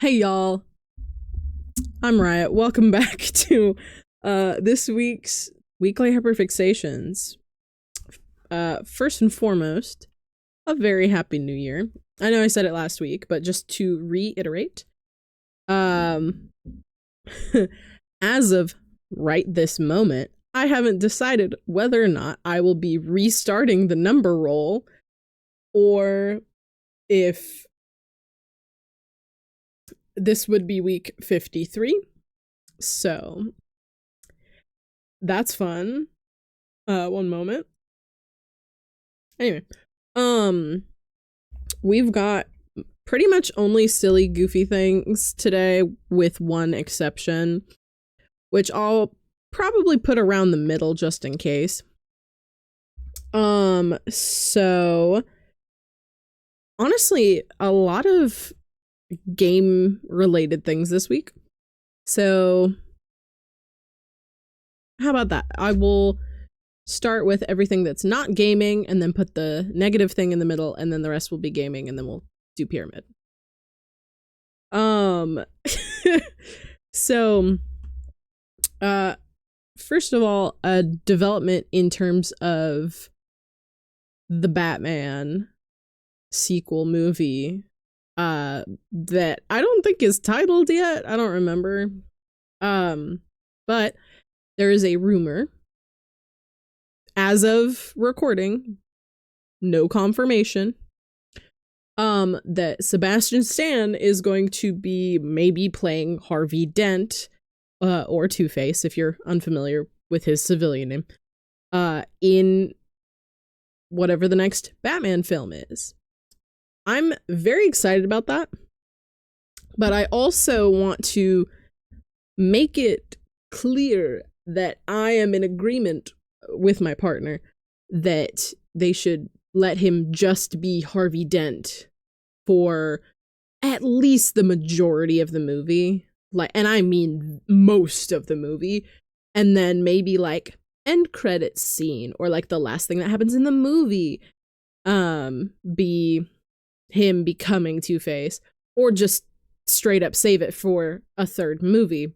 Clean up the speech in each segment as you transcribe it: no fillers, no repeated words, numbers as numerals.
Hey y'all, I'm Riot. Welcome back to this week's weekly Hyperfixations. First and foremost, a very happy new year. I know I said it last week, but just to reiterate, um as of right this moment, I haven't decided whether or not I will be restarting the number roll or if this would be week 53. So that's fun. One moment. Anyway, we've got pretty much only silly, goofy things today, with one exception, which I'll probably put around the middle just in case. So honestly, a lot of game related things this week. So how about that? I will start with everything that's not gaming and then put the negative thing in the middle, and then the rest will be gaming, and then we'll do pyramid. So first of all, a development in terms of the Batman sequel movie that I don't think is titled yet. I don't remember. But there is a rumor, as of recording, no confirmation, that Sebastian Stan is going to be maybe playing Harvey Dent, or Two-Face if you're unfamiliar with his civilian name, in whatever the next Batman film is. I'm very excited about that, but I also want to make it clear that I am in agreement with my partner that they should let him just be Harvey Dent for at least the majority of the movie. And I mean most of the movie, and then maybe like end credits scene or like the last thing that happens in the movie be him becoming Two-Face, or just straight up save it for a third movie.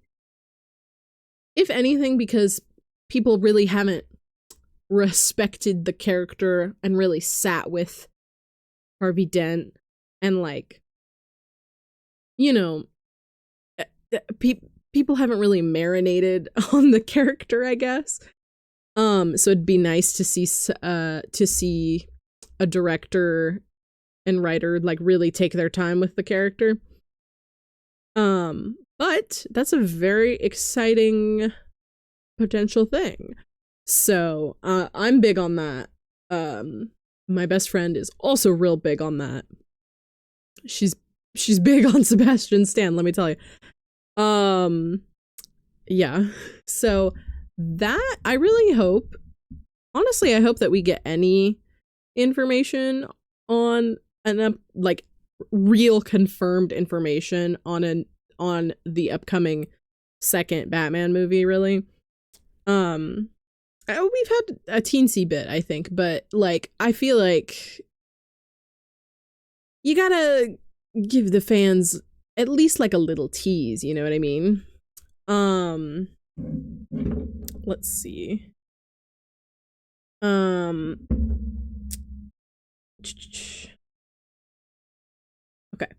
If anything, because people really haven't respected the character and really sat with Harvey Dent, and like, you know, people haven't really marinated on the character, I guess. So it'd be nice to see a director and writer like really take their time with the character. But that's a very exciting potential thing. So I'm big on that. My best friend is also real big on that. She's big on Sebastian Stan, let me tell you. Yeah. So that, I really hope, honestly, I hope that we get any information on like real confirmed information on the upcoming second Batman movie, really. We've had a teensy bit, I think, but like I feel like you gotta give the fans at least like a little tease, you know what I mean? Let's see. Okay.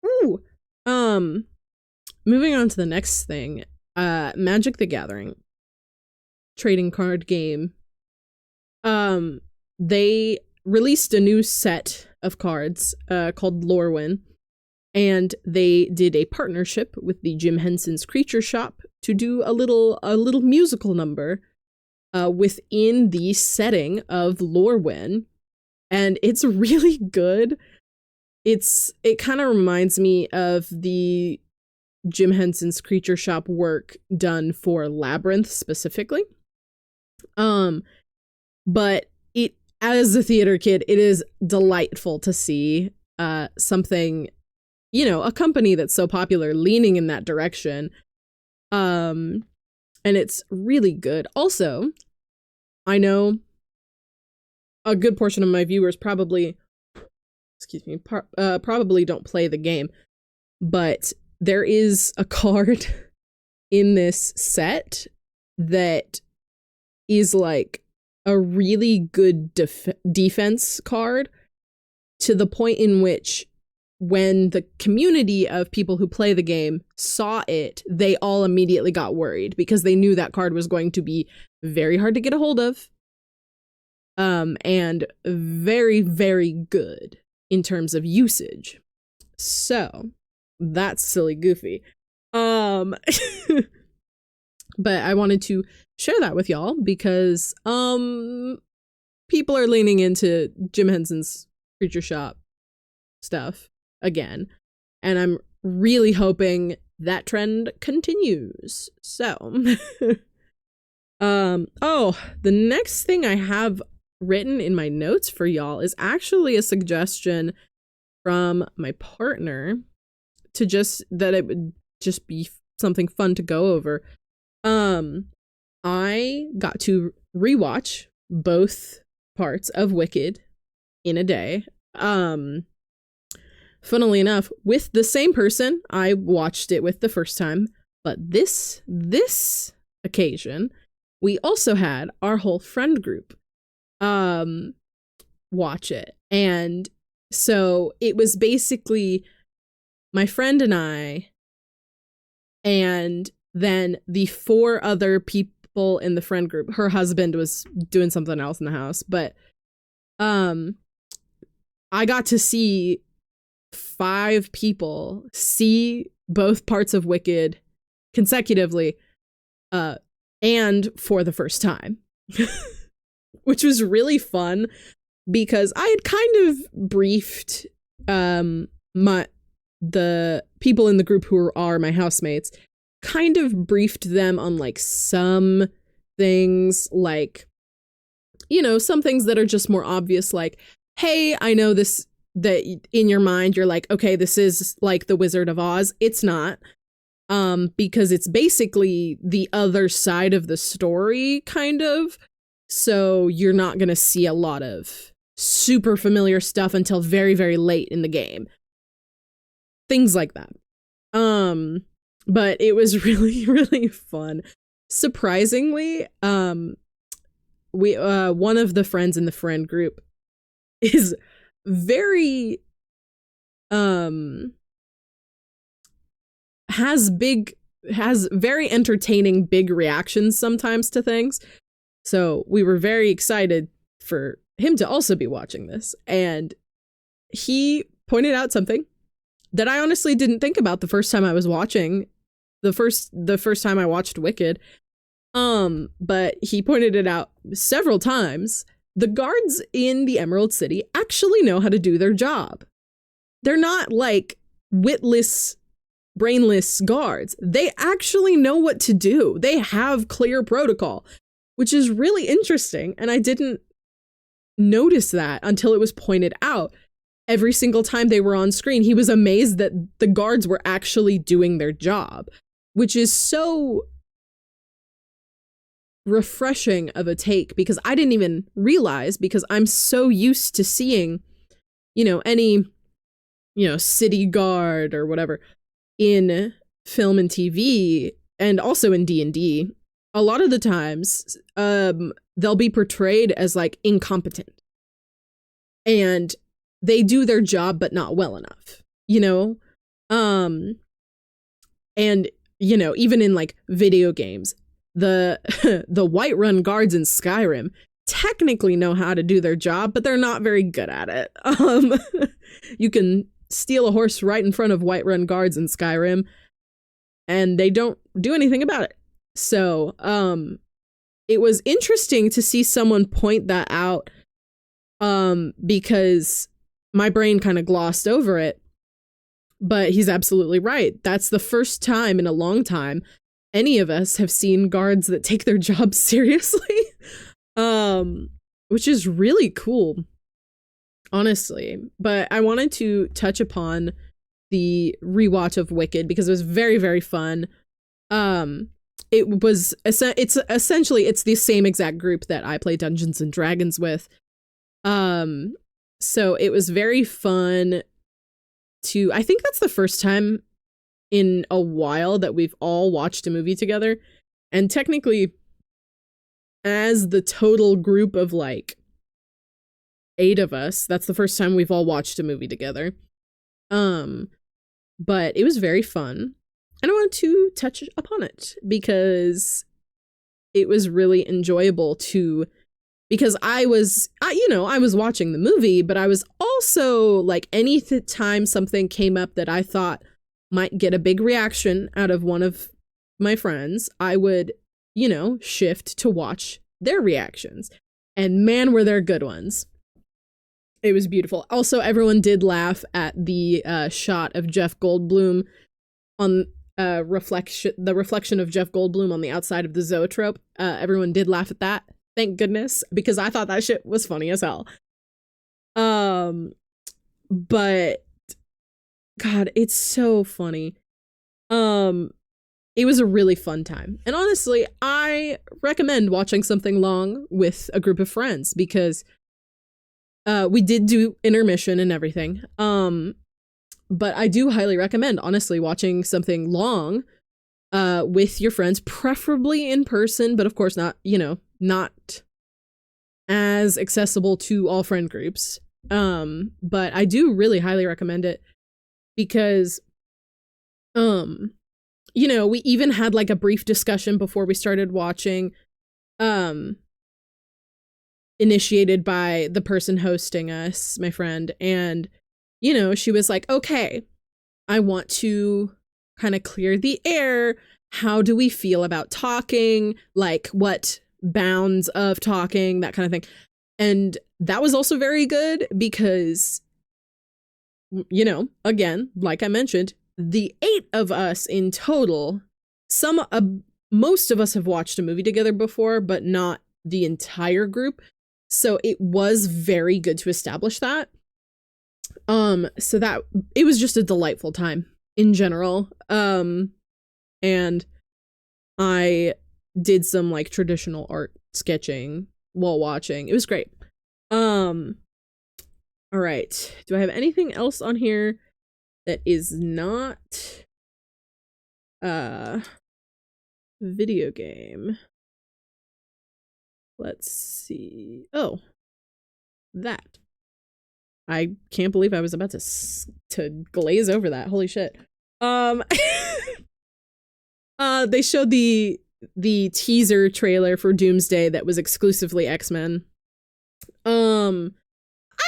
Ooh. Moving on to the next thing. Magic the Gathering trading card game. They released a new set of cards called Lorwyn, and they did a partnership with the Jim Henson's Creature Shop to do a little musical number within the setting of Lorwyn, and it's really good. It kind of reminds me of the Jim Henson's Creature Shop work done for Labyrinth specifically. But it, as a theater kid, it is delightful to see something, you know, a company that's so popular leaning in that direction. And it's really good. Also, I know a good portion of my viewers probably, probably don't play the game. but there is a card in this set that is like a really good defense card, to the point in which when the community of people who play the game saw it, they all immediately got worried because they knew that card was going to be very hard to get a hold of, and very, very good in terms of usage. So that's silly goofy. But I wanted to share that with y'all because people are leaning into Jim Henson's Creature Shop stuff again, and I'm really hoping that trend continues. So oh, the next thing I have written in my notes for y'all is actually a suggestion from my partner to just that it would just be something fun to go over. I got to rewatch both parts of Wicked in a day. Funnily enough, with the same person I watched it with the first time, but this occasion, we also had our whole friend group watch it. And so it was basically my friend and I, and then the 4 other people in the friend group. Her husband was doing something else in the house, but I got to see 5 people see both parts of Wicked consecutively, and for the first time, which was really fun because I had kind of briefed the people in the group who are my housemates, kind of briefed them on like some things, like, you know, some things that are just more obvious, like, hey, I know this, that in your mind you're like, okay, this is like the Wizard of Oz. It's not, because it's basically the other side of the story, kind of. So you're not gonna see a lot of super familiar stuff until very, very late in the game. Things like that. But it was really, really fun. Surprisingly, we one of the friends in the friend group is very has very entertaining big reactions sometimes to things. So we were very excited for him to also be watching this, and he pointed out something that I honestly didn't think about the first time I was watching the first time I watched Wicked. But he pointed it out several times. The guards in the Emerald City actually know how to do their job. They're not like witless, brainless guards. They actually know what to do. They have clear protocol, which is really interesting. And I didn't notice that until it was pointed out. Every single time they were on screen, he was amazed that the guards were actually doing their job, which is so refreshing of a take, because I didn't even realize, because I'm so used to seeing, you know, any, you know, city guard or whatever in film and TV, and also in D&D. A lot of the times, they'll be portrayed as like incompetent, and they do their job but not well enough, you know? And, you know, even in like video games, the Whiterun guards in Skyrim technically know how to do their job, but they're not very good at it. You can steal a horse right in front of Whiterun guards in Skyrim, and they don't do anything about it. So, it was interesting to see someone point that out, because my brain kind of glossed over it, but he's absolutely right. That's the first time in a long time any of us have seen guards that take their job seriously, which is really cool, honestly. But I wanted to touch upon the rewatch of Wicked because it was very, very fun. It's essentially the same exact group that I play Dungeons and Dragons with. So it was very fun I think that's the first time in a while that we've all watched a movie together. And technically, as the total group of like 8 of us, that's the first time we've all watched a movie together. But it was very fun. And I wanted to touch upon it because it was really enjoyable because I was watching the movie, but I was also like, any time something came up that I thought might get a big reaction out of one of my friends, I would, shift to watch their reactions. And man, were there good ones. It was beautiful. Also, everyone did laugh at the shot of Jeff Goldblum on the reflection of Jeff Goldblum on the outside of the Zoetrope. Everyone did laugh at that. Thank goodness, because I thought that shit was funny as hell. But God, it's so funny. It was a really fun time. And honestly, I recommend watching something long with a group of friends because we did do intermission and everything. But I do highly recommend, honestly, watching something long with your friends, preferably in person, but of course not as accessible to all friend groups. But I do really highly recommend it because, we even had like a brief discussion before we started watching, initiated by the person hosting us, my friend. And, she was like, okay, I want to kind of clear the air. How do we feel about talking? Like, what bounds of talking, that kind of thing. And that was also very good because, again, like I mentioned, the 8 of us in total, most of us have watched a movie together before, but not the entire group. So it was very good to establish that. So that it was just a delightful time in general. And I did some like traditional art sketching while watching. It was great. All right. Do I have anything else on here that is not video game? Let's see. Oh, that. I can't believe I was about to glaze over that. Holy shit. They showed the teaser trailer for Doomsday that was exclusively X-Men. I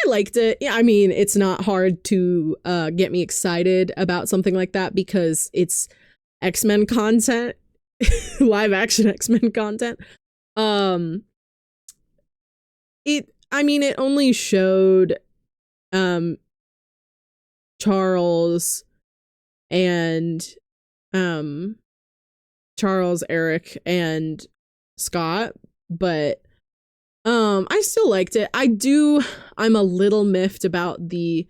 liked it. Yeah, I mean, it's not hard to get me excited about something like that because it's X-Men content, live action X-Men content. It only showed Charles, Eric, and Scott, but I still liked it. I'm a little miffed about the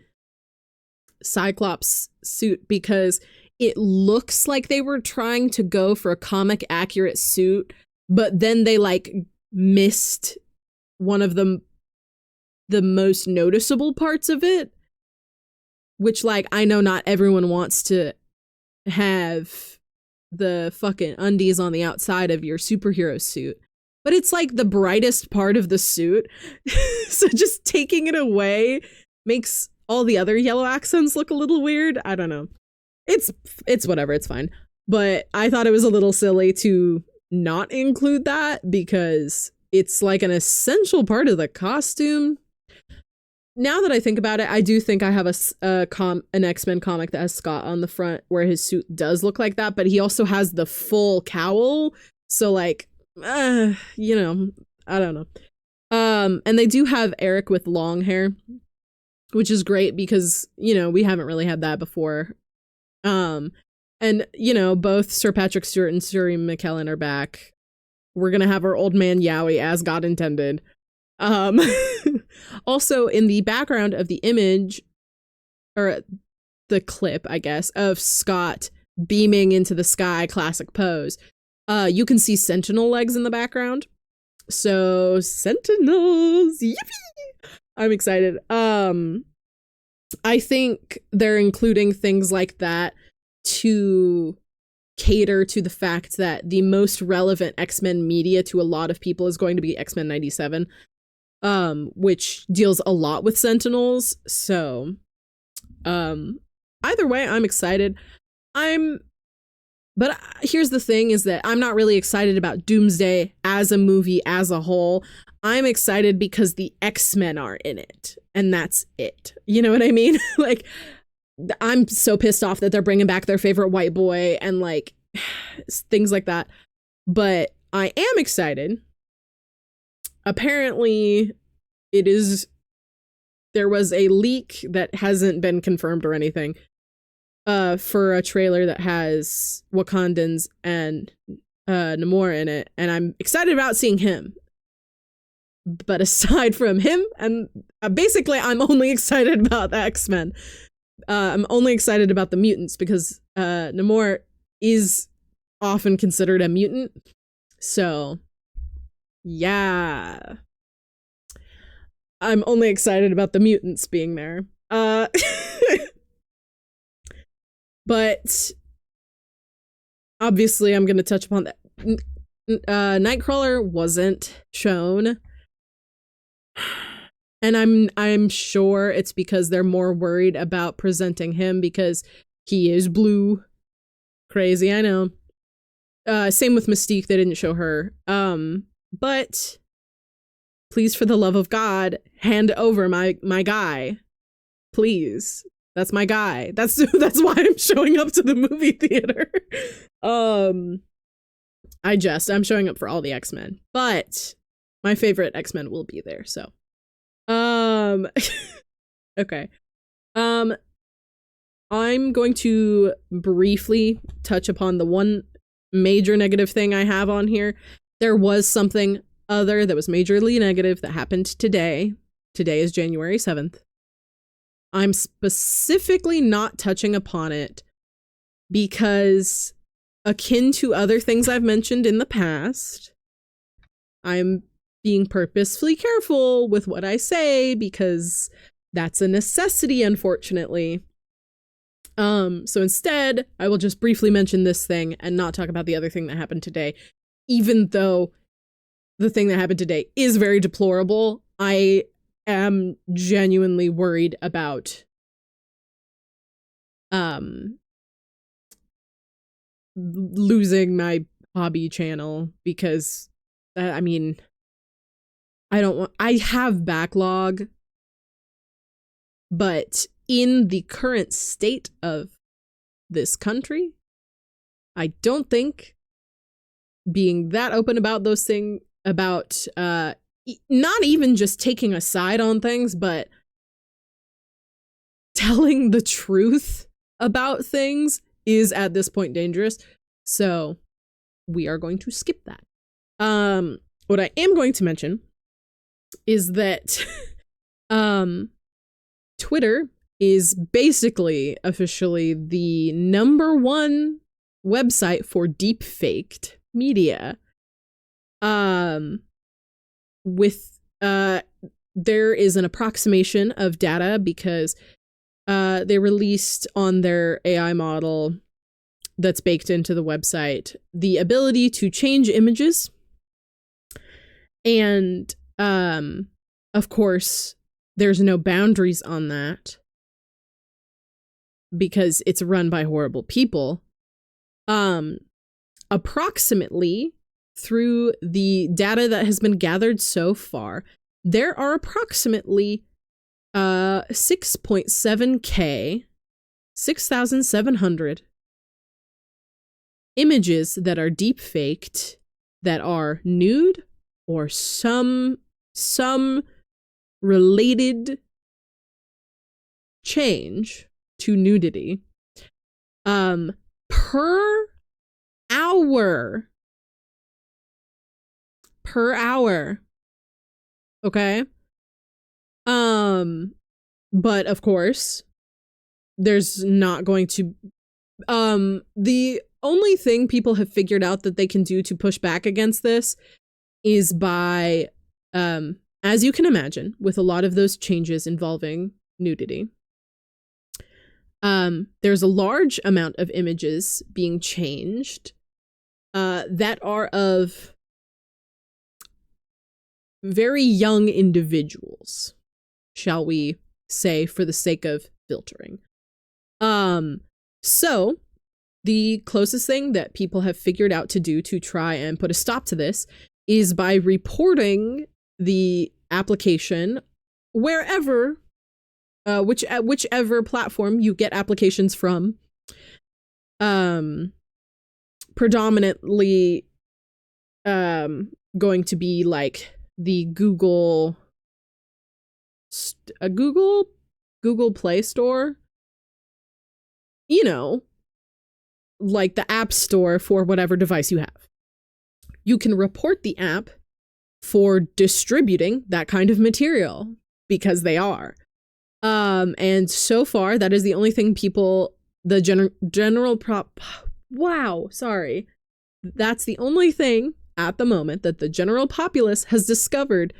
Cyclops suit because it looks like they were trying to go for a comic accurate suit, but then they like missed one of the most noticeable parts of it, which like I know not everyone wants to have the fucking undies on the outside of your superhero suit, but it's like the brightest part of the suit. So just taking it away makes all the other yellow accents look a little weird. I don't know. It's whatever, it's fine. But I thought it was a little silly to not include that because it's like an essential part of the costume. Now that I think about it, I do think I have an X-Men comic that has Scott on the front where his suit does look like that, but he also has the full cowl. So like, I don't know. And they do have Eric with long hair, which is great because, we haven't really had that before. And, both Sir Patrick Stewart and Suri McKellen are back. We're going to have our old man Yowie as God intended. Also in the background of the image, or the clip, I guess, of Scott beaming into the sky, classic pose, you can see Sentinel legs in the background. So Sentinels, yippee! I'm excited. I think they're including things like that to cater to the fact that the most relevant X-Men media to a lot of people is going to be X-Men 97, which deals a lot with Sentinels. So either way, I'm excited. But here's the thing, is that I'm not really excited about Doomsday as a movie as a whole. I'm excited because the X-Men are in it, and that's it. You know what I mean? Like, I'm so pissed off that they're bringing back their favorite white boy and like things like that. But I am excited. Apparently, there was a leak that hasn't been confirmed or anything, for a trailer that has Wakandans and Namor in it, and I'm excited about seeing him. But aside from him, and basically I'm only excited about the X-Men. I'm only excited about the mutants because Namor is often considered a mutant. So yeah, I'm only excited about the mutants being there. But obviously I'm going to touch upon that. Nightcrawler wasn't shown. And I'm sure it's because they're more worried about presenting him because he is blue. Crazy, I know. Same with Mystique, they didn't show her. But please, for the love of God, hand over my guy. Please. That's my guy. That's why I'm showing up to the movie theater. I'm showing up for all the X-Men, but my favorite X-Men will be there. So, okay. I'm going to briefly touch upon the one major negative thing I have on here. There was something other that was majorly negative that happened today. Today is January 7th. I'm specifically not touching upon it because, akin to other things I've mentioned in the past, I'm being purposefully careful with what I say because that's a necessity, unfortunately. So instead, I will just briefly mention this thing and not talk about the other thing that happened today, even though the thing that happened today is very deplorable. I am genuinely worried about losing my hobby channel because I mean, I have backlog, but in the current state of this country, I don't think being that open about those things, about not even just taking a side on things, but telling the truth about things is at this point dangerous. So we are going to skip that. What I am going to mention is that Twitter is basically officially the #1 website for deepfaked media. There is an approximation of data because they released on their AI model that's baked into the website the ability to change images. And of course, there's no boundaries on that because it's run by horrible people. Approximately, through the data that has been gathered so far, there are approximately 6.7K, 6,700 images that are deepfaked that are nude or some related change to nudity per hour. Okay. But of course, there's not going to the only thing people have figured out that they can do to push back against this is by as you can imagine, with a lot of those changes involving nudity, there's a large amount of images being changed that are of very young individuals, shall we say, for the sake of filtering. So the closest thing that people have figured out to do to try and put a stop to this is by reporting the application wherever, whichever platform you get applications from, predominantly going to be like the Google Play Store, you know, like the App Store for whatever device you have. You can report the app for distributing that kind of material, because they are. And so far, that is the only thing people, the general that's the only thing at the moment that the general populace has discovered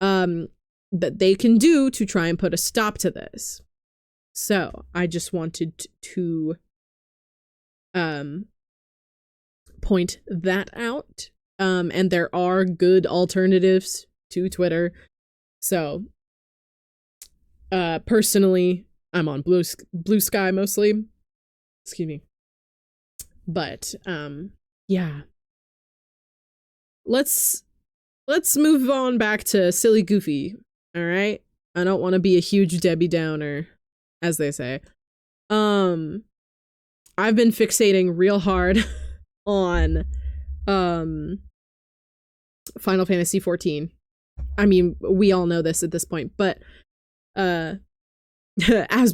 that they can do to try and put a stop to this. So I just wanted to point that out. And there are good alternatives to Twitter. So personally, I'm on Blue Sky mostly. Excuse me. But yeah. Let's move on back to silly goofy. All right? I don't want to be a huge Debbie Downer, as they say. I've been fixating real hard on Final Fantasy XIV. I mean, we all know this at this point, but as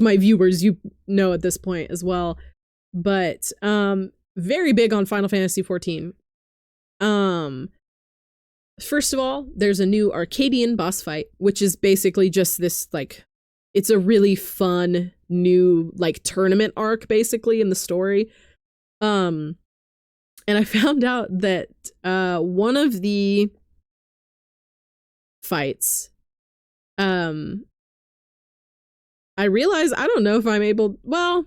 my viewers, you know at this point as well. But very big on Final Fantasy XIV. First of all, there's a new Arcadian boss fight, which is basically just this, like, it's a really fun new, like, tournament arc, basically, in the story. And I found out that one of the fights, I realize I don't know if I'm able, well,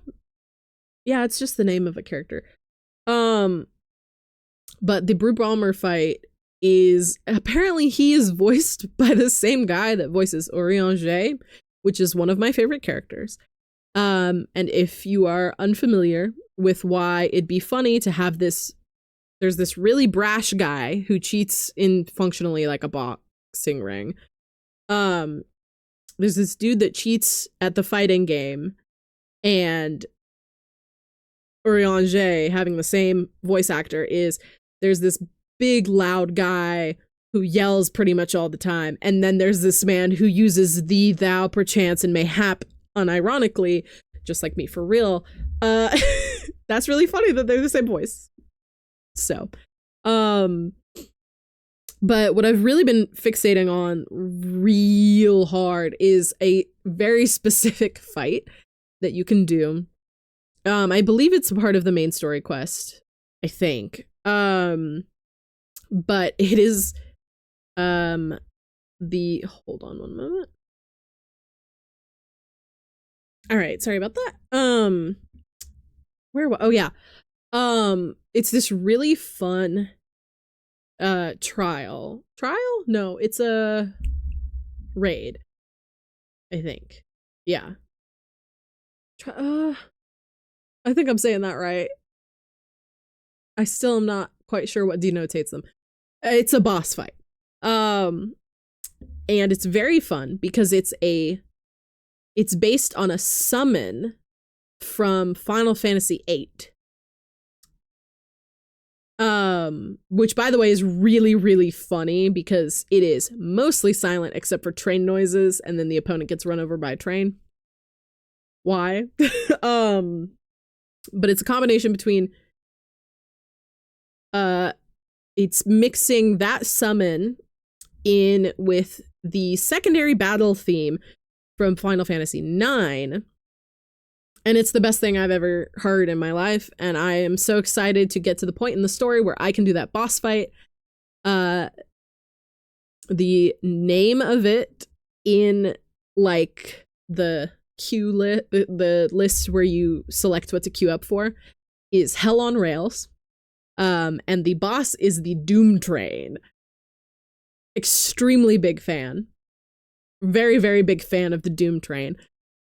yeah, it's just the name of a character. But the Brew Bomber fight is, apparently he is voiced by the same guy that voices Oriange, which is one of my favorite characters. And if you are unfamiliar with why it'd be funny to have this, there's this really brash guy who cheats in functionally like a boxing ring. There's this dude that cheats at the fighting game, and Oriange, having the same voice actor, is there's this big loud guy who yells pretty much all the time, and then there's this man who uses thee, thou, perchance, and mayhap unironically, just like me for real. That's really funny that they're the same voice. So but what I've really been fixating on real hard is a very specific fight that you can do. I believe it's part of the main story quest, I think. But it is hold on one moment. All right, sorry about that. Oh yeah. It's this really fun trial? No, it's a raid, I think. Yeah. I think I'm saying that right. I still am not quite sure what denotates them. It's a boss fight. And it's very fun because it's based on a summon from Final Fantasy VIII. Which, by the way, is really, really funny because it is mostly silent except for train noises, and then the opponent gets run over by a train. Why? But it's a combination between it's mixing that summon in with the secondary battle theme from Final Fantasy IX. And it's the best thing I've ever heard in my life. And I am so excited to get to the point in the story where I can do that boss fight. The name of it in, like, the the list where you select what to queue up for is Hell on Rails. And the boss is the Doomtrain. Extremely big fan. Very, very big fan of the Doomtrain.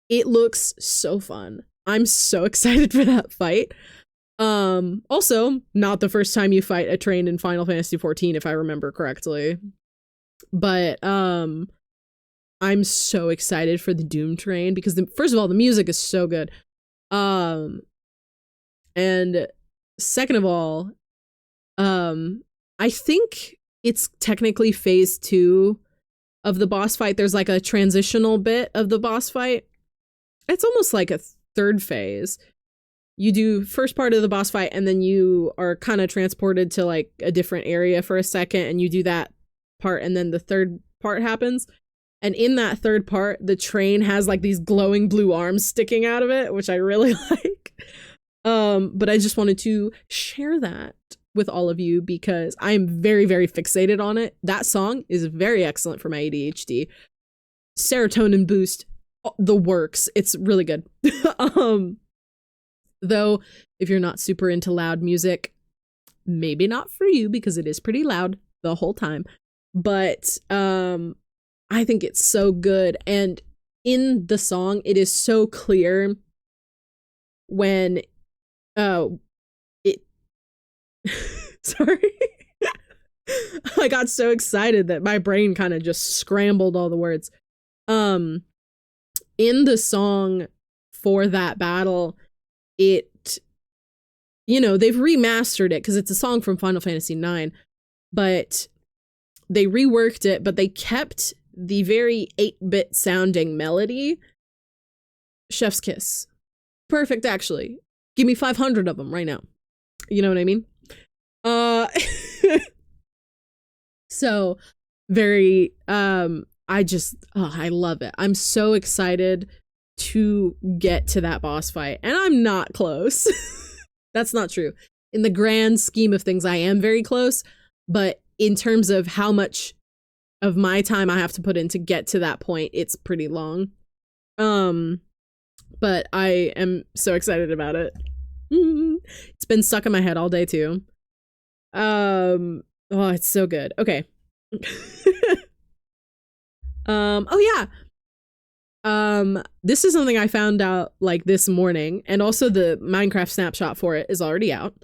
It looks so fun. I'm so excited for that fight. Also, not the first time you fight a train in Final Fantasy XIV, if I remember correctly. But I'm so excited for the Doomtrain because first of all, the music is so good. And second of all, I think it's technically phase 2 of the boss fight. There's like a transitional bit of the boss fight. It's almost like a third phase. You do first part of the boss fight and then you are kind of transported to like a different area for a second and you do that part and then the third part happens. And in that third part, the train has like these glowing blue arms sticking out of it, which I really like. But I just wanted to share that with all of you because I am very, very fixated on it. That song is very excellent for my ADHD. Serotonin boost, the works. It's really good. Though, if you're not super into loud music, maybe not for you because it is pretty loud the whole time. But I think it's so good. And in the song, it is so clear when sorry. I got so excited that my brain kind of just scrambled all the words. In the song for that battle, it, you know, they've remastered it because it's a song from Final Fantasy IX, but they reworked it, but they kept the very 8-bit sounding melody. Chef's kiss. Perfect, actually. Give me 500 of them right now. You know what I mean? So very, I love it. I'm so excited to get to that boss fight. And I'm not close. That's not true. In the grand scheme of things, I am very close. But in terms of how much of my time I have to put in to get to that point, it's pretty long. But I am so excited about it. It's been stuck in my head all day too. Oh, it's so good. Okay. Oh yeah. This is something I found out like this morning, and also the Minecraft snapshot for it is already out.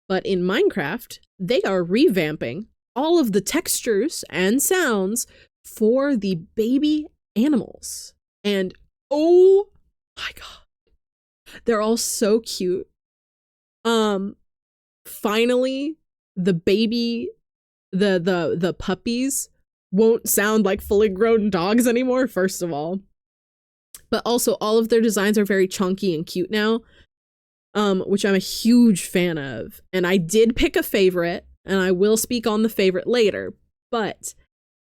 But in Minecraft, they are revamping all of the textures and sounds for the baby animals. And oh my god, they're all so cute. Finally, the baby, the puppies won't sound like fully grown dogs anymore, first of all. But also all of their designs are very chunky and cute now, which I'm a huge fan of. And I did pick a favorite, and I will speak on the favorite later, but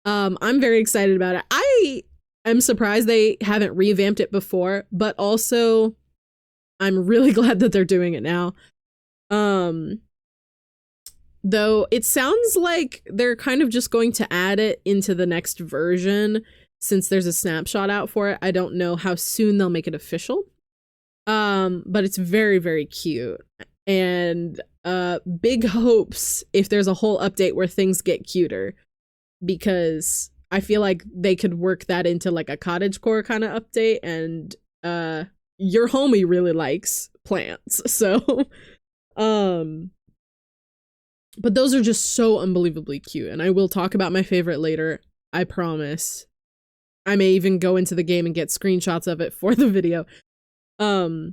I'm very excited about it. I am surprised they haven't revamped it before, but also I'm really glad that they're doing it now. Though it sounds like they're kind of just going to add it into the next version since there's a snapshot out for it. I don't know how soon they'll make it official. But it's very, very cute. And big hopes if there's a whole update where things get cuter, because I feel like they could work that into like a cottagecore kind of update, and your homie really likes plants. So but those are just so unbelievably cute, and I will talk about my favorite later, I promise. I may even go into the game and get screenshots of it for the video. But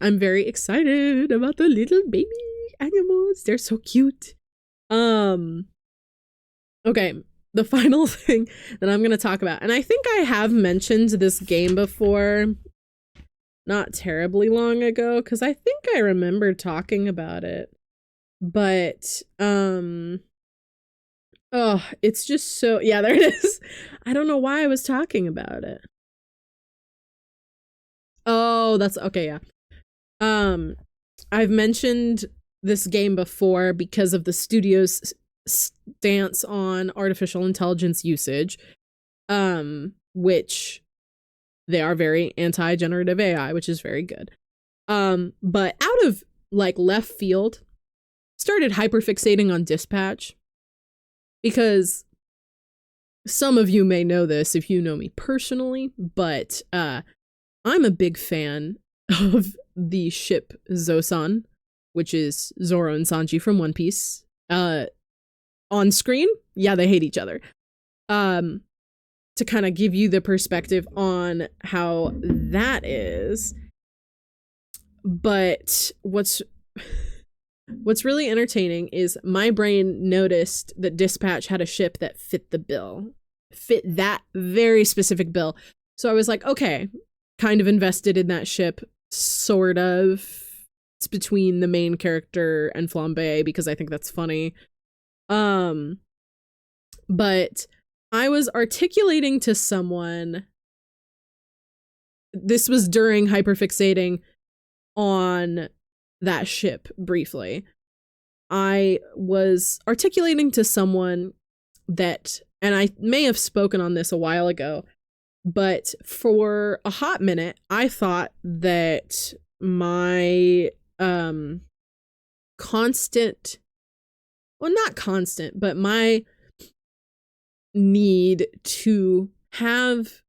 I'm very excited about the little baby animals. They're so cute. Okay, the final thing that I'm going to talk about, and I think I have mentioned this game before, not terribly long ago, because I think I remember talking about it. But oh, it's just so, yeah, there it is. I don't know why I was talking about it. Oh, that's okay, yeah. I've mentioned this game before because of the studio's stance on artificial intelligence usage, which They are very anti-generative AI, which is very good. But out of like left field, started hyperfixating on Dispatch because some of you may know this if you know me personally, but I'm a big fan of the ship Zosan, which is Zoro and Sanji from One Piece. On screen, yeah, they hate each other. To kind of give you the perspective on how that is. But what's really entertaining is my brain noticed that Dispatch had a ship that fit the bill, fit that very specific bill. So I was like, okay, kind of invested in that ship, sort of. It's between the main character and Flambe because I think that's funny. But I was articulating to someone, this was during hyperfixating on that ship briefly. I was articulating to someone that, and I may have spoken on this a while ago, but for a hot minute, I thought that my constant, well, not constant, but my need to have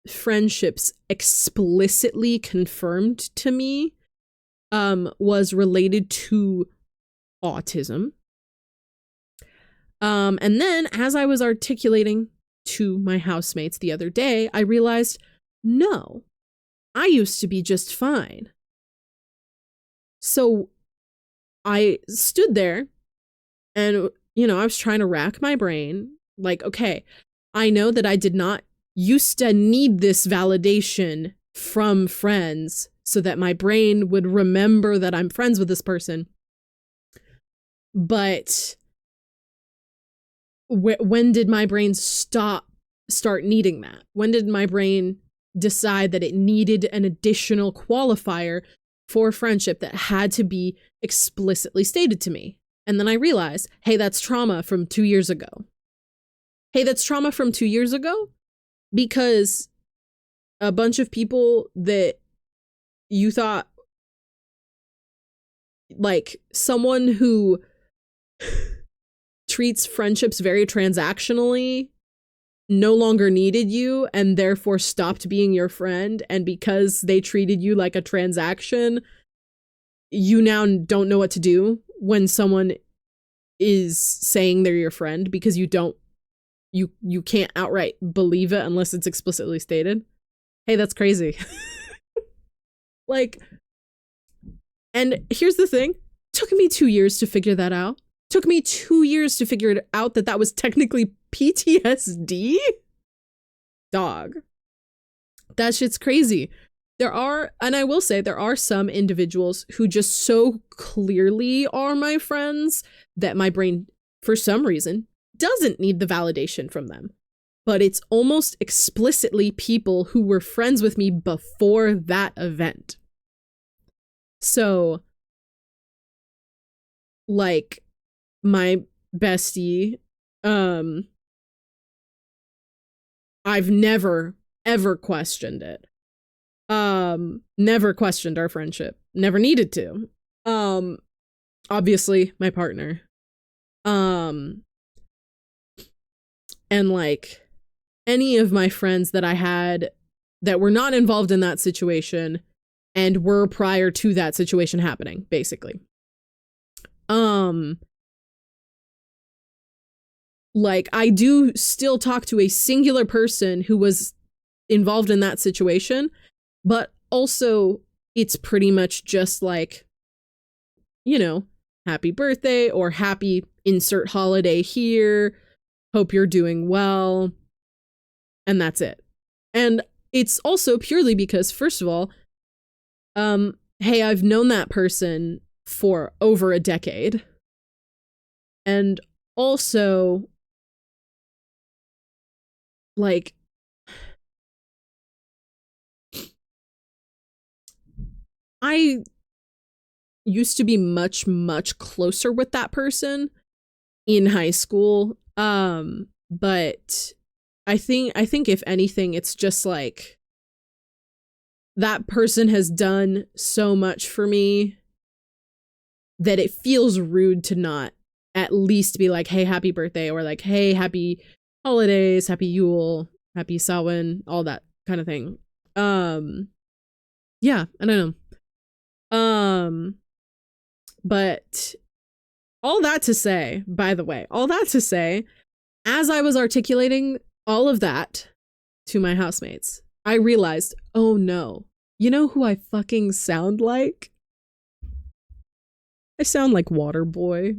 friendships explicitly confirmed to me was related to autism. And then as I was articulating to my housemates the other day, I realized, no, I used to be just fine. So I stood there and, you know, I was trying to rack my brain. Like, okay, I know that I did not used to need this validation from friends so that my brain would remember that I'm friends with this person. But when did my brain start needing that? When did my brain decide that it needed an additional qualifier for friendship that had to be explicitly stated to me? And then I realized, hey, that's trauma from 2 years ago. Hey, that's trauma from 2 years ago because a bunch of people that you thought, like someone who treats friendships very transactionally, no longer needed you and therefore stopped being your friend. And because they treated you like a transaction, you now don't know what to do when someone is saying they're your friend because you can't outright believe it unless it's explicitly stated. Hey, that's crazy. Like, and here's the thing. Took me 2 years to figure that out. Took me 2 years to figure it out that was technically PTSD. Dog. That shit's crazy. There are, and I will say, there are some individuals who just so clearly are my friends that my brain, for some reason, doesn't need the validation from them. But it's almost explicitly people who were friends with me before that event. So, like, my bestie, I've never, ever questioned it. Never questioned our friendship. Never needed to. Obviously, my partner. And, like, any of my friends that I had that were not involved in that situation and were prior to that situation happening, basically. Like, I do still talk to a singular person who was involved in that situation, but also it's pretty much just like, you know, happy birthday or happy insert holiday here. Hope you're doing well. And that's it. And it's also purely because, first of all, hey, I've known that person for over a decade. And also, like, I used to be much, much closer with that person in high school. But I think if anything, it's just like that person has done so much for me that it feels rude to not at least be like, hey, happy birthday, or like, hey, happy holidays, happy Yule, happy Samhain, all that kind of thing. Yeah, I don't know. But all that to say, by the way, all that to say, as I was articulating all of that to my housemates, I realized, oh no, you know who I fucking sound like? I sound like Waterboy.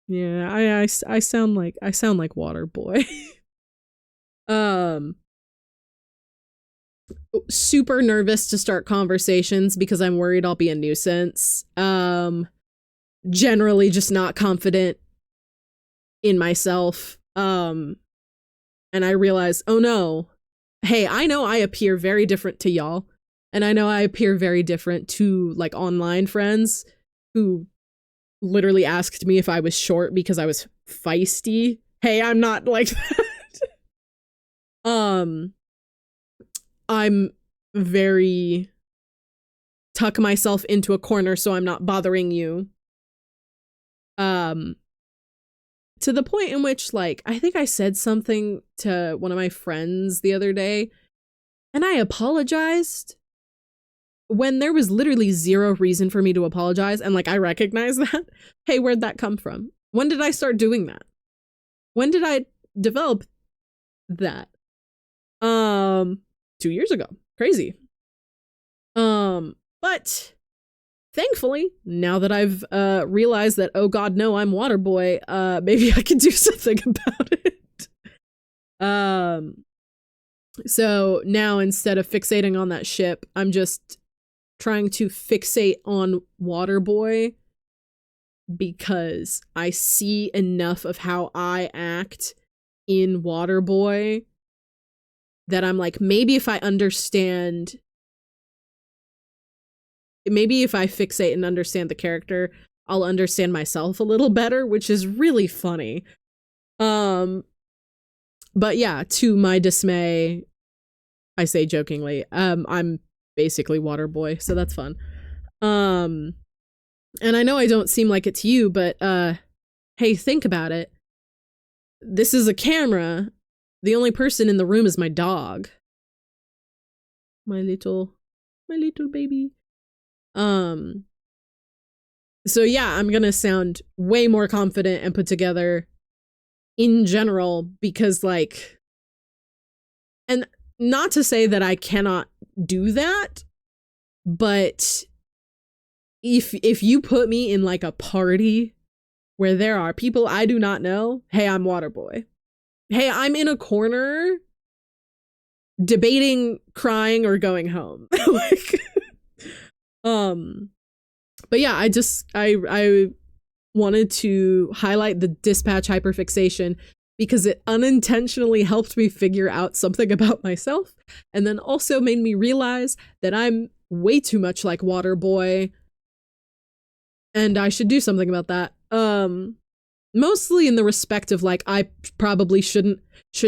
Yeah, I sound like Waterboy. Super nervous to start conversations because I'm worried I'll be a nuisance. Generally just not confident in myself. And I realized, oh no, hey, I know I appear very different to y'all. And I know I appear very different to like online friends who literally asked me if I was short because I was feisty. Hey, I'm not like that. I'm very tuck myself into a corner so I'm not bothering you. To the point in which, like, I think I said something to one of my friends the other day, and I apologized when there was literally zero reason for me to apologize, and like, I recognize that. Hey, where'd that come from? When did I start doing that? When did I develop that? 2 years ago. Crazy. But thankfully, now that I've realized that, oh god, no, I'm Waterboy, maybe I can do something about it. So now instead of fixating on that ship, I'm just trying to fixate on Waterboy because I see enough of how I act in Waterboy that I'm like, maybe if I understand, maybe if I fixate and understand the character, I'll understand myself a little better, which is really funny. But yeah, to my dismay, I say jokingly, I'm basically Waterboy, so that's fun. And I know I don't seem like it to you, but hey, think about it. This is a camera. The only person in the room is my dog. My little baby. So yeah, I'm gonna sound way more confident and put together in general because, like, and not to say that I cannot do that, but if you put me in like a party where there are people I do not know, hey, I'm Waterboy. Hey, I'm in a corner debating crying or going home. Like, but yeah, I wanted to highlight the dispatch hyperfixation because it unintentionally helped me figure out something about myself, and then also made me realize that I'm way too much like Waterboy and I should do something about that. Mostly in the respect of like, I probably should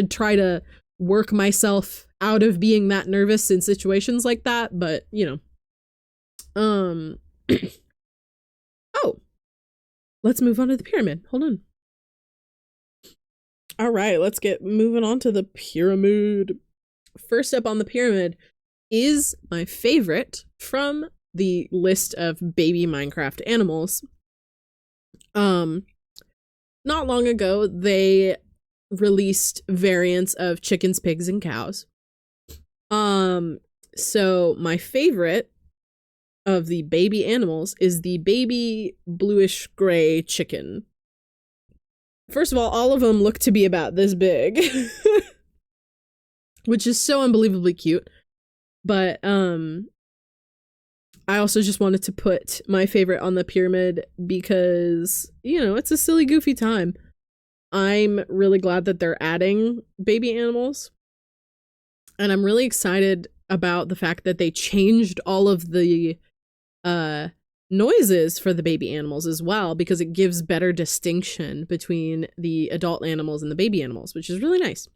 try to work myself out of being that nervous in situations like that, but you know. Oh, let's move on to the pyramid. Hold on. All right, let's get moving on to the pyramid. First up on the pyramid is my favorite from the list of baby Minecraft animals. Not long ago, they released variants of chickens, pigs, and cows. So my favorite of the baby animals is the baby bluish gray chicken. First of all of them look to be about this big, which is so unbelievably cute. But I also just wanted to put my favorite on the pyramid because, you know, it's a silly, goofy time. I'm really glad that they're adding baby animals. And I'm really excited about the fact that they changed all of the noises for the baby animals as well, because it gives better distinction between the adult animals and the baby animals, which is really nice.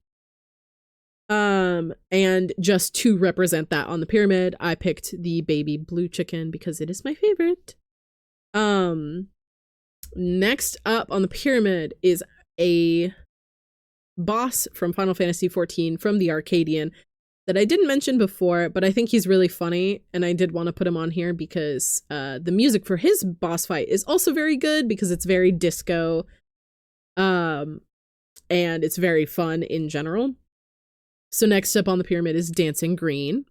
And just to represent that on the pyramid, I picked the baby blue chicken because it is my favorite. Next up on the pyramid is a boss from Final Fantasy XIV from the Arcadian that I didn't mention before, but I think he's really funny, and I did want to put him on here because the music for his boss fight is also very good because it's very disco, and it's very fun in general. So next up on the pyramid is Dancing Green.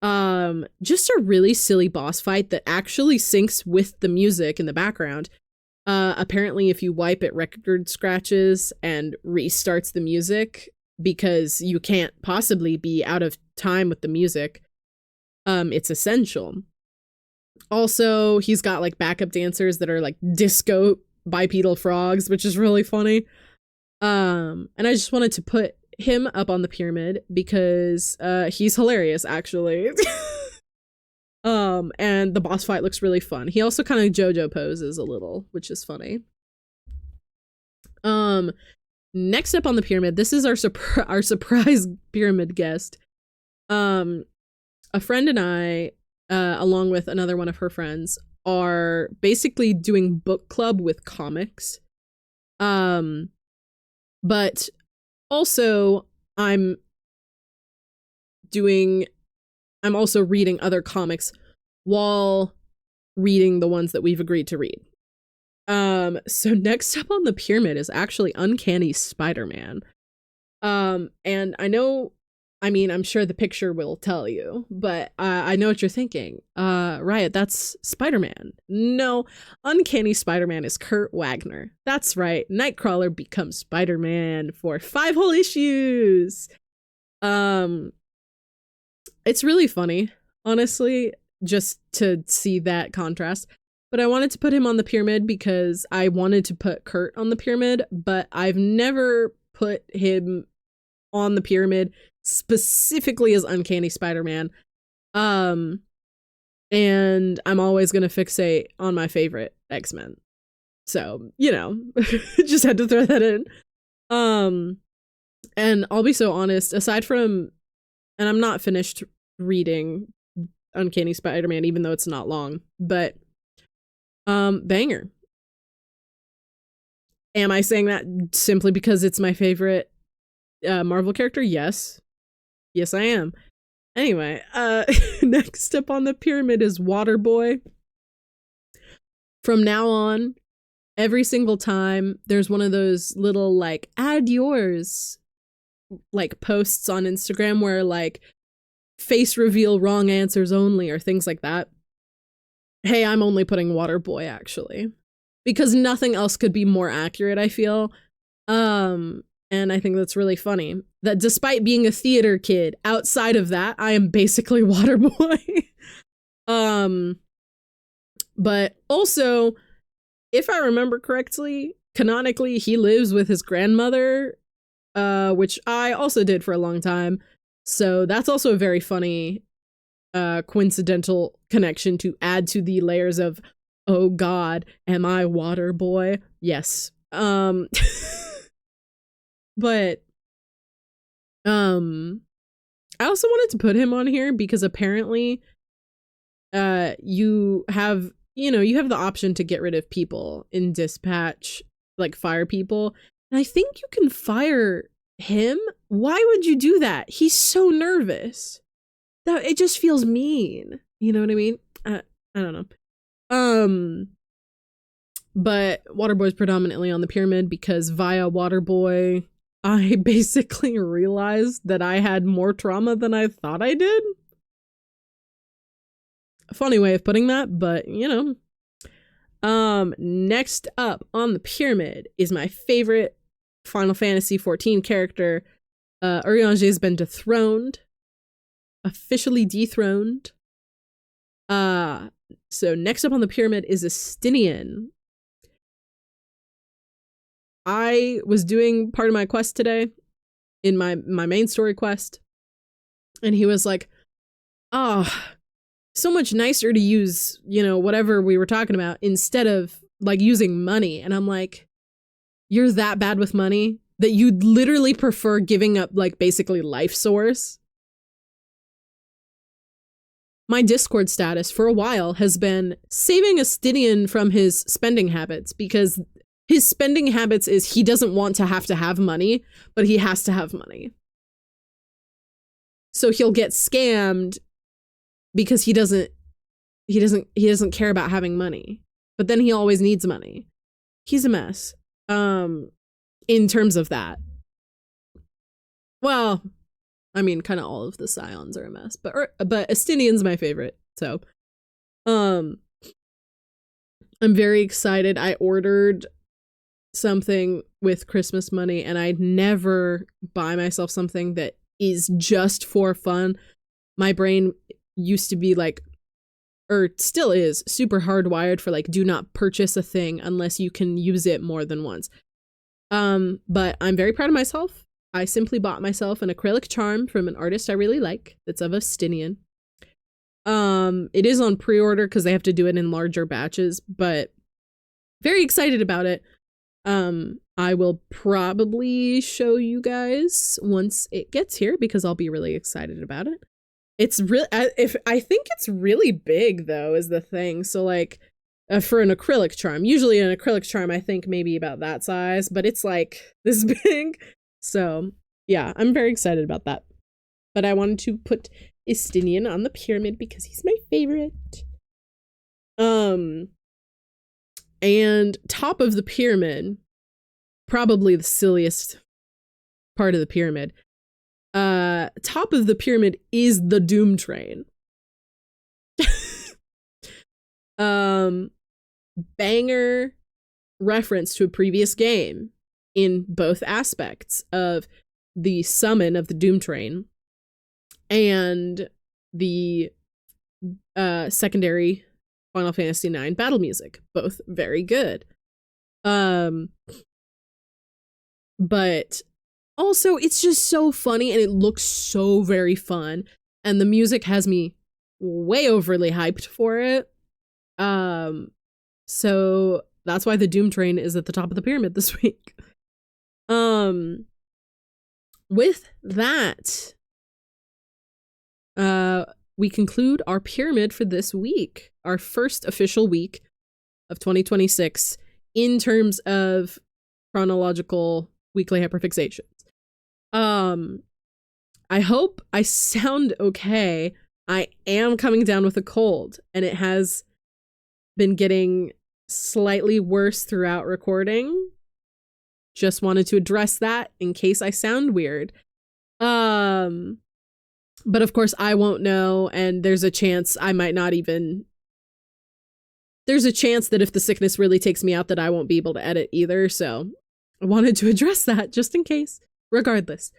Just a really silly boss fight that actually syncs with the music in the background. Apparently if you wipe, it record scratches and restarts the music because you can't possibly be out of time with the music. It's essential. Also, he's got like backup dancers that are like disco bipedal frogs, which is really funny. And I just wanted to put him up on the pyramid because he's hilarious, actually. And the boss fight looks really fun. He also kind of JoJo poses a little, which is funny. Next up on the pyramid, this is our surprise pyramid guest. A friend and I, along with another one of her friends, are basically doing book club with comics. But also I'm also reading other comics while reading the ones that we've agreed to read. So next up on the pyramid is actually Uncanny Spider-Man. And I'm sure the picture will tell you, but I know what you're thinking. Riot, that's Spider-Man. No, Uncanny Spider-Man is Kurt Wagner. That's right, Nightcrawler becomes Spider-Man for 5 whole issues. It's really funny, honestly, just to see that contrast. But I wanted to put him on the pyramid because I wanted to put Kurt on the pyramid, but I've never put him on the pyramid specifically as Uncanny Spider-Man. And I'm always going to fixate on my favorite X-Men. So, just had to throw that in. And I'll be so honest, aside from, and I'm not finished reading Uncanny Spider-Man, even though it's not long, but banger. Am I saying that simply because it's my favorite Marvel character? Yes, I am. Anyway, next up on the pyramid is Waterboy. From now on, every single time there's one of those little like add yours like posts on Instagram where like face reveal wrong answers only or things like that. Hey, I'm only putting Waterboy actually because nothing else could be more accurate, I feel. And I think that's really funny that despite being a theater kid, outside of that, I am basically Waterboy. But also, if I remember correctly, canonically, he lives with his grandmother, which I also did for a long time. So that's also a very funny, coincidental connection to add to the layers of, oh God, am I Waterboy? Yes. But I also wanted to put him on here because apparently you have the option to get rid of people in dispatch, like fire people. And I think you can fire him. Why would you do that? He's so nervous. That it just feels mean. You know what I mean? I don't know. But Waterboy's predominantly on the pyramid because via Waterboy, I basically realized that I had more trauma than I thought I did. A funny way of putting that, but next up on the pyramid is my favorite Final Fantasy XIV character. Urianger has been dethroned. Officially dethroned. So next up on the pyramid is Estinian. I was doing part of my quest today in my main story quest, and he was like, so much nicer to use, whatever we were talking about instead of like using money. And I'm like, you're that bad with money? that you'd literally prefer giving up, like, basically life source. My Discord status for a while has been saving Astidian from his spending habits, because his spending habits is he doesn't want to have money, but he has to have money. So he'll get scammed because he doesn't care about having money. But then he always needs money. He's a mess. In terms of that. Well, I mean, kind of all of the Scions are a mess, but Astidian's my favorite. So, I'm very excited. I ordered something with Christmas money, and I never buy myself something that is just for fun. My brain used to be like, or still is, super hardwired for like, do not purchase a thing unless you can use it more than once. But I'm very proud of myself. I simply bought myself an acrylic charm from an artist I really like that's of Astidian. It is on pre-order because they have to do it in larger batches, but very excited about it. I will probably show you guys once it gets here because I'll be really excited about it. It's really, I think it's really big though, is the thing. So like, for an acrylic charm, usually an acrylic charm, I think maybe about that size, but it's like this big. So yeah, I'm very excited about that. But I wanted to put Astidian on the pyramid because he's my favorite. And top of the pyramid, probably the silliest part of the pyramid. Top of the pyramid is the Doomtrain. Banger reference to a previous game in both aspects of the summon of the Doomtrain and the secondary Final Fantasy IX battle music. Both very good. But also, it's just so funny and it looks so very fun. And the music has me way overly hyped for it. So that's why the Doomtrain is at the top of the pyramid this week. With that, we conclude our pyramid for this week, our first official week of 2026 in terms of chronological weekly hyperfixations. I hope I sound okay. I am coming down with a cold, and it has been getting slightly worse throughout recording. Just wanted to address that in case I sound weird. But of course I won't know, and there's a chance I might not even... There's a chance that if the sickness really takes me out that I won't be able to edit either, so I wanted to address that just in case. Regardless.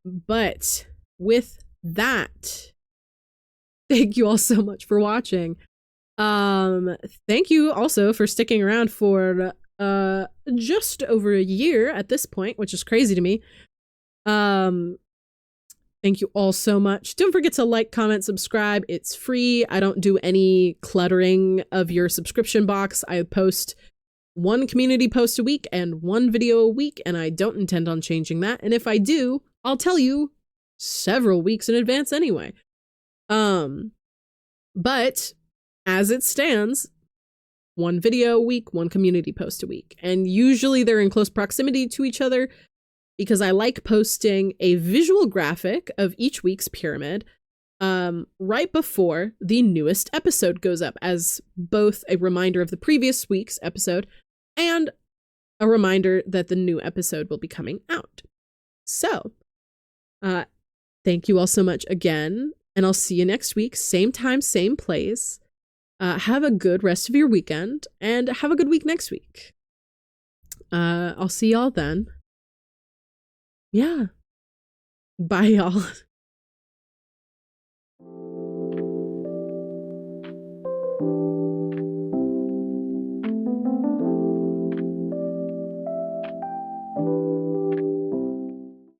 But with that, thank you all so much for watching. Thank you also for sticking around for just over a year at this point, which is crazy to me. Thank you all so much. Don't forget to like, comment, subscribe. It's free. I don't do any cluttering of your subscription box. I post one community post a week and one video a week, and I don't intend on changing that. And if I do, I'll tell you several weeks in advance anyway. But as it stands, one video a week, one community post a week. And usually they're in close proximity to each other because I like posting a visual graphic of each week's pyramid right before the newest episode goes up, as both a reminder of the previous week's episode and a reminder that the new episode will be coming out. So, thank you all so much again, and I'll see you next week, same time, same place. Have a good rest of your weekend, and have a good week next week. I'll see y'all then. Yeah. Bye, y'all.